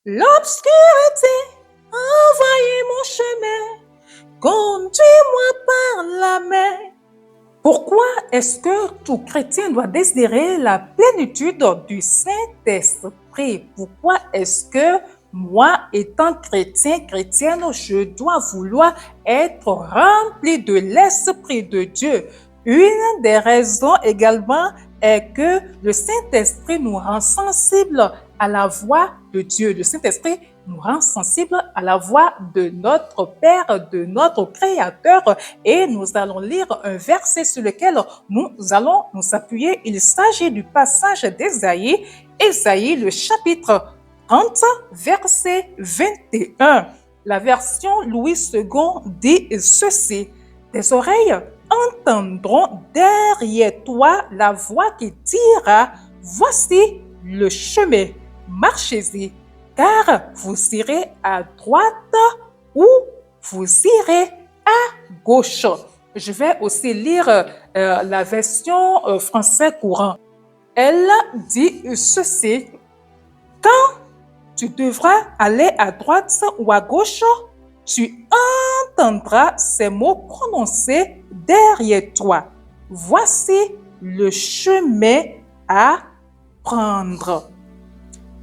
L'obscurité envahit mon chemin, conduis-moi par la main. Pourquoi est-ce que tout chrétien doit désirer la plénitude du Saint-Esprit? Pourquoi est-ce que moi, étant chrétien, chrétienne, je dois vouloir être rempli de l'Esprit de Dieu? Une des raisons également est que le Saint-Esprit nous rend sensibles à la voix de Dieu. Le Saint-Esprit nous rend sensibles à la voix de notre Père, de notre Créateur. Et nous allons lire un verset sur lequel nous allons nous appuyer. Il s'agit du passage d'Ésaïe, Ésaïe le chapitre 30, verset 21. La version Louis II dit ceci: tes oreilles entendront derrière toi la voix qui dira, voici le chemin, marchez-y, car vous irez à droite ou vous irez à gauche. Je vais aussi lire la version français courant. Elle dit ceci: quand tu devras aller à droite ou à gauche, tu entendras ces mots prononcés derrière toi. Voici le chemin à prendre.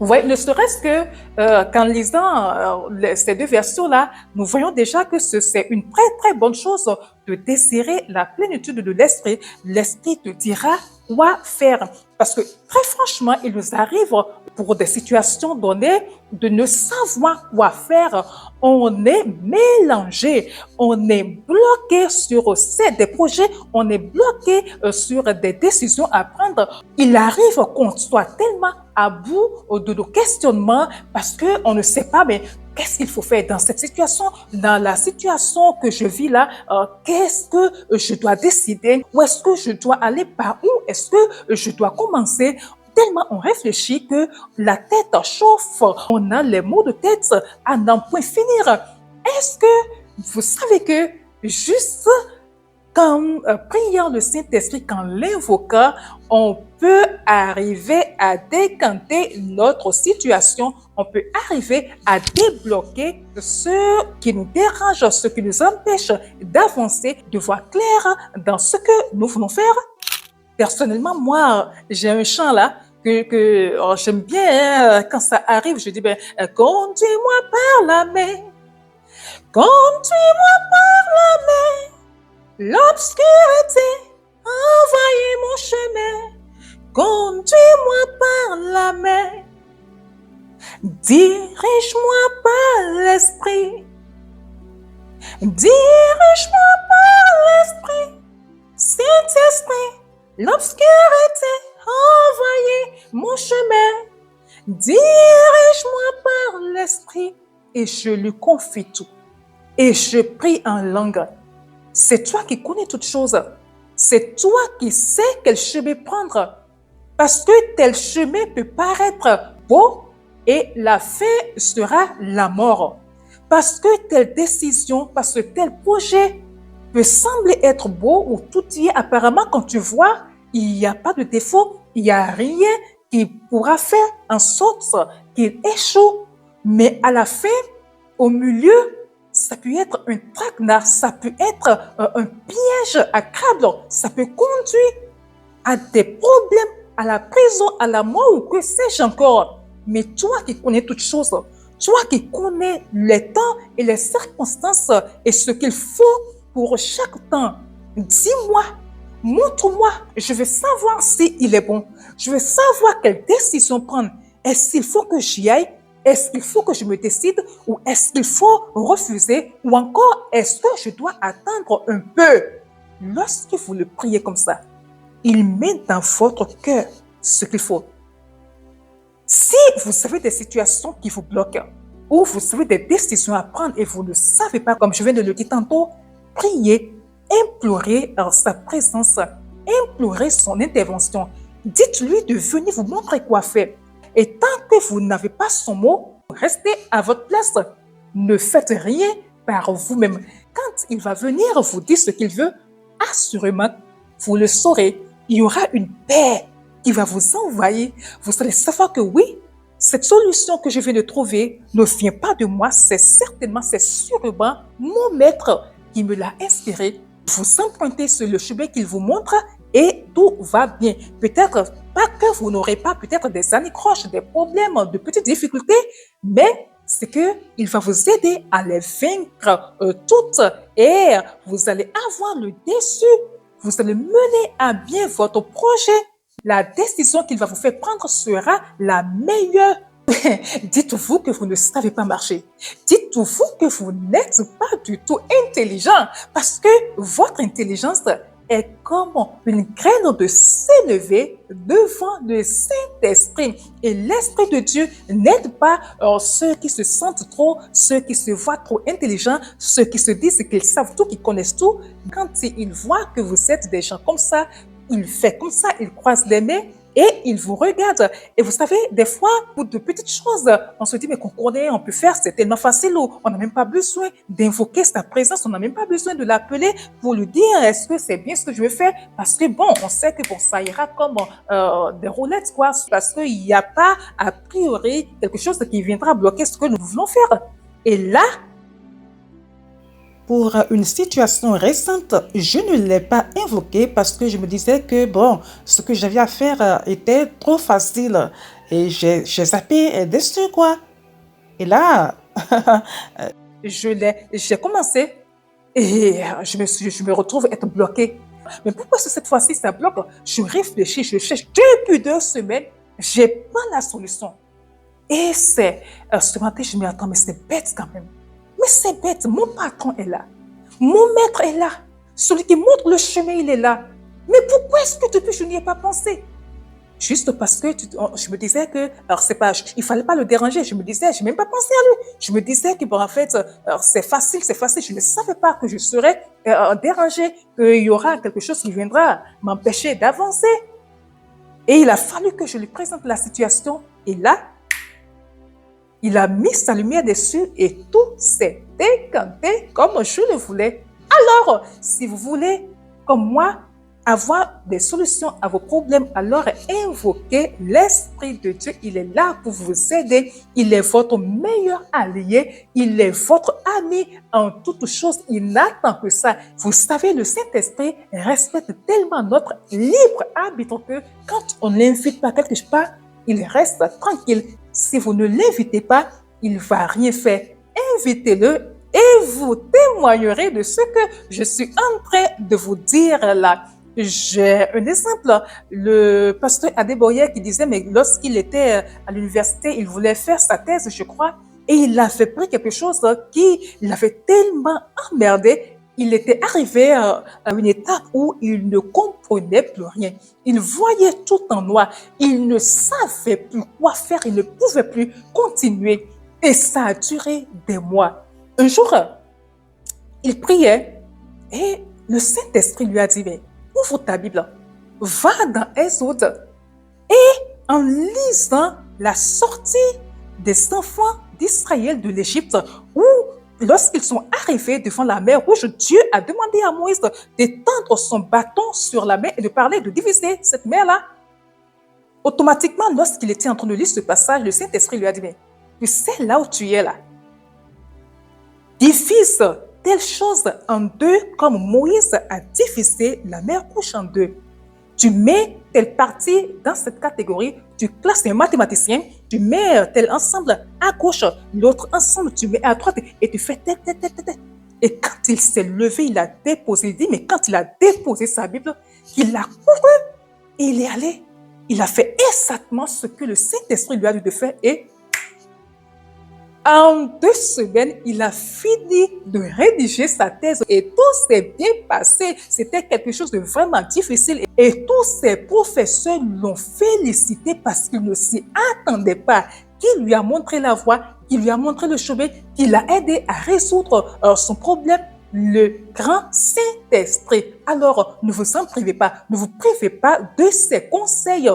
Vous voyez, ne serait-ce que qu'en lisant ces deux versions-là, nous voyons déjà que c'est une très très bonne chose de désirer la plénitude de l'Esprit. L'Esprit te dira quoi faire. Parce que très franchement, il nous arrive pour des situations données de ne savoir quoi faire. On est mélangé, on est bloqué sur des projets, on est bloqué sur des décisions à prendre. Il arrive qu'on soit tellement à bout de nos questionnements parce qu'on ne sait pas, mais qu'est-ce qu'il faut faire dans cette situation, dans la situation que je vis là, qu'est-ce que je dois décider, où est-ce que je dois aller, par où est-ce que je dois commencer. Tellement on réfléchit que la tête chauffe, on a les maux de tête à n'en point finir. Est-ce que vous savez que juste qu'en priant le Saint-Esprit, qu'en l'invoquant, on peut arriver à décanter notre situation, on peut arriver à débloquer ce qui nous dérange, ce qui nous empêche d'avancer, de voir clair dans ce que nous voulons faire. Personnellement, moi, j'ai un chant là que j'aime bien. Quand ça arrive, je dis, conduis-moi par la main, conduis-moi par la main. L'obscurité envahit mon chemin, conduis-moi par la main, dirige-moi par l'Esprit, dirige-moi par l'Esprit, Saint-Esprit, l'obscurité envahit mon chemin, dirige-moi par l'Esprit, et je lui confie tout, et je prie en langue. C'est toi qui connais toutes choses. C'est toi qui sais quel chemin prendre. Parce que tel chemin peut paraître beau et la fin sera la mort. Parce que telle décision, parce que tel projet peut sembler être beau ou tout y est apparemment quand tu vois, il n'y a pas de défaut, il n'y a rien qui pourra faire en sorte qu'il échoue. Mais à la fin, au milieu, ça peut être un traquenard, ça peut être un piège à câble, ça peut conduire à des problèmes, à la prison, à la mort ou que sais-je encore. Mais toi qui connais toutes choses, toi qui connais les temps et les circonstances et ce qu'il faut pour chaque temps, dis-moi, montre-moi, je veux savoir s'il est bon, je veux savoir quelle décision prendre. Est-ce qu'il faut que j'y aille? Est-ce qu'il faut que je me décide ou est-ce qu'il faut refuser ou encore est-ce que je dois attendre un peu? Lorsque vous le priez comme ça, il met dans votre cœur ce qu'il faut. Si vous avez des situations qui vous bloquent ou vous avez des décisions à prendre et vous ne savez pas, comme je viens de le dire tantôt, priez, implorez sa présence, implorez son intervention. Dites-lui de venir vous montrer quoi faire. Et tant que vous n'avez pas son mot, restez à votre place. Ne faites rien par vous-même. Quand il va venir vous dire ce qu'il veut, assurément, vous le saurez. Il y aura une paix qui va vous envahir. Vous allez savoir que oui, cette solution que je viens de trouver ne vient pas de moi, c'est sûrement mon maître qui me l'a inspiré. Vous empruntez sur le chemin qu'il vous montre et tout va bien. Peut-être pas que vous n'aurez pas peut-être des anicroches, des problèmes, de petites difficultés, mais c'est qu'il va vous aider à les vaincre toutes et vous allez avoir le dessus. Vous allez mener à bien votre projet. La décision qu'il va vous faire prendre sera la meilleure. Dites-vous que vous ne savez pas marcher. Dites-vous que vous n'êtes pas du tout intelligent parce que votre intelligence est comme une graine de s'élever devant le Saint-Esprit. Et l'Esprit de Dieu n'aide pas ceux qui se sentent trop, ceux qui se voient trop intelligents, ceux qui se disent qu'ils savent tout, qu'ils connaissent tout. Quand il voit que vous êtes des gens comme ça, il fait comme ça, il croise les mains et il vous regarde. Et vous savez, des fois, pour de petites choses, on se dit, mais qu'on connaît, on peut faire, c'est tellement facile. On n'a même pas besoin d'invoquer sa présence, on n'a même pas besoin de l'appeler pour lui dire, est-ce que c'est bien ce que je veux faire? Parce que bon, on sait que bon, ça ira comme des roulettes, quoi. Parce qu'il n'y a pas, a priori, quelque chose qui viendra bloquer ce que nous voulons faire. Et là, pour une situation récente, je ne l'ai pas invoqué parce que je me disais que bon, ce que j'avais à faire était trop facile et j'ai zappé dessus quoi. Et là, j'ai commencé et je me retrouve être bloquée. Mais pourquoi cette fois-ci ça bloque? Je réfléchis, je cherche depuis 2 semaines, j'ai pas la solution. Et c'est ce matin, je me dis, attends, mais c'est bête quand même. Mais c'est bête, mon patron est là. Mon maître est là. Celui qui montre le chemin, il est là. Mais pourquoi est-ce que depuis je n'y ai pas pensé? Juste parce que je me disais que, alors c'est pas, il fallait pas le déranger. Je me disais, je n'ai même pas pensé à lui. Je me disais que, bon, en fait, c'est facile. Je ne savais pas que je serais dérangée, qu'il y aura quelque chose qui viendra m'empêcher d'avancer. Et il a fallu que je lui présente la situation. Et là, il a mis sa lumière dessus et tout s'est décanté comme je le voulais. Alors, si vous voulez, comme moi, avoir des solutions à vos problèmes, alors invoquez l'Esprit de Dieu. Il est là pour vous aider. Il est votre meilleur allié. Il est votre ami en toutes choses. Il n'attend que ça. Vous savez, le Saint-Esprit respecte tellement notre libre arbitre que quand on ne l'invite pas quelque part, il reste tranquille. Si vous ne l'invitez pas, il ne va rien faire. Invitez-le et vous témoignerez de ce que je suis en train de vous dire là. J'ai un exemple, le pasteur Adeboye qui disait, mais lorsqu'il était à l'université, il voulait faire sa thèse, je crois, et il avait pris quelque chose qui l'avait tellement emmerdé. Il était arrivé à une étape où il ne comprenait plus rien. Il voyait tout en noir. Il ne savait plus quoi faire. Il ne pouvait plus continuer. Et ça a duré des mois. Un jour, il priait et le Saint-Esprit lui a dit, mais ouvre ta Bible, va dans Exode et en lisant la sortie des enfants d'Israël de l'Égypte où lorsqu'ils sont arrivés devant la mer Rouge, Dieu a demandé à Moïse d'étendre son bâton sur la mer et de parler, de diviser cette mer-là. Automatiquement, lorsqu'il était en train de lire ce passage, le Saint-Esprit lui a dit, mais tu sais là où tu es là, divise telle chose en deux comme Moïse a divisé la mer Rouge en deux. Tu mets telle partie dans cette catégorie, tu classes un mathématicien, tu mets tel ensemble à gauche, l'autre ensemble, tu mets à droite et tu fais tel. Et quand il s'est levé, il a déposé, il dit, mais quand il a déposé sa Bible, il a couru et il est allé. Il a fait exactement ce que le Saint-Esprit lui a dit de faire et en 2 semaines, il a fini de rédiger sa thèse et tout s'est bien passé. C'était quelque chose de vraiment difficile et tous ses professeurs l'ont félicité parce qu'ils ne s'y attendaient pas. Qui lui a montré la voie, qui lui a montré le chemin, qui l'a aidé à résoudre son problème, le grand Saint-Esprit. Alors, ne vous en privez pas, ne vous privez pas de ses conseils.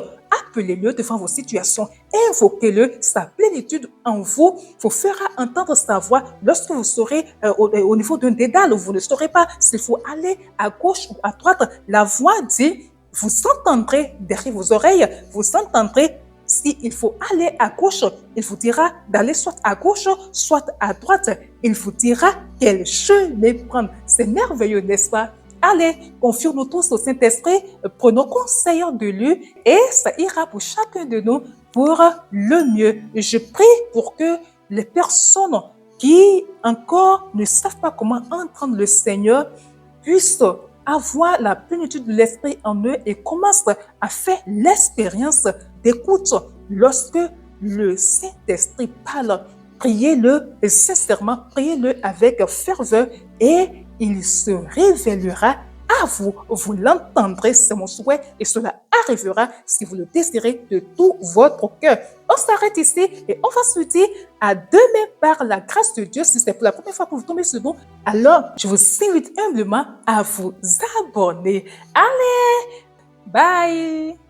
Appelez-le devant vos situations, invoquez-le, sa plénitude en vous vous fera entendre sa voix lorsque vous serez au niveau d'un dédale où vous ne saurez pas s'il faut aller à gauche ou à droite. La voix dit, vous entendrez derrière vos oreilles, vous entendrez S'il faut aller à gauche, il vous dira d'aller soit à gauche, soit à droite. Il vous dira quel chemin prendre. C'est merveilleux, n'est-ce pas? Allez, confions-nous tous au Saint-Esprit, prenons conseil de lui et ça ira pour chacun de nous pour le mieux. Je prie pour que les personnes qui encore ne savent pas comment entendre le Seigneur puissent avoir la plénitude de l'Esprit en eux et commencent à faire l'expérience d'écoute lorsque le Saint-Esprit parle. Priez-le sincèrement, priez-le avec ferveur et il se révélera à vous. Vous l'entendrez, c'est mon souhait, et cela arrivera si vous le désirez de tout votre cœur. On s'arrête ici et on va se dire à demain par la grâce de Dieu. Si c'est pour la première fois que vous tombez sur nous, alors je vous invite humblement à vous abonner. Allez, bye!